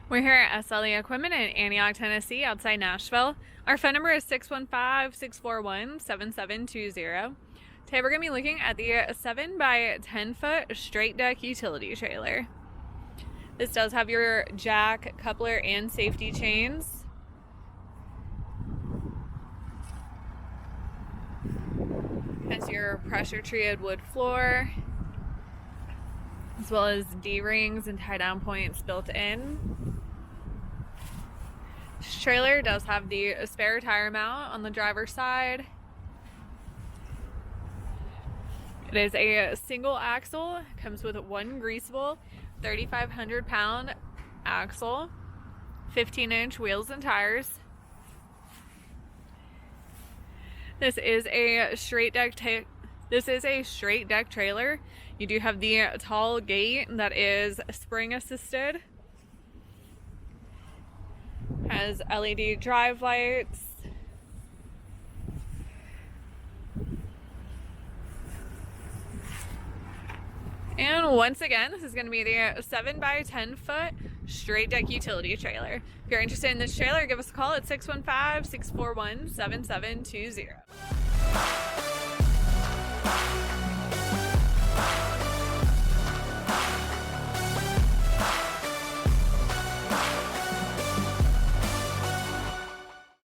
We're here at SLE Equipment in Antioch, Tennessee, outside Nashville. Our phone number is 615-641-7720. Today we're going to be looking at the 7 by 10 foot straight deck utility trailer. This does have your jack, coupler, and safety chains. Has your pressure treated wood floor, as well as D-rings and tie-down points built in. This trailer does have the spare tire mount on the driver's side. It is a single axle, comes with one Greaseable 3,500 pound axle, 15-inch wheels and tires. This is a straight deck trailer. You do have the tall gate that is spring assisted. Has LED drive lights. And once again, this is going to be the 7 by 10 foot straight deck utility trailer. If you're interested in this trailer, give us a call at 615-641-7720.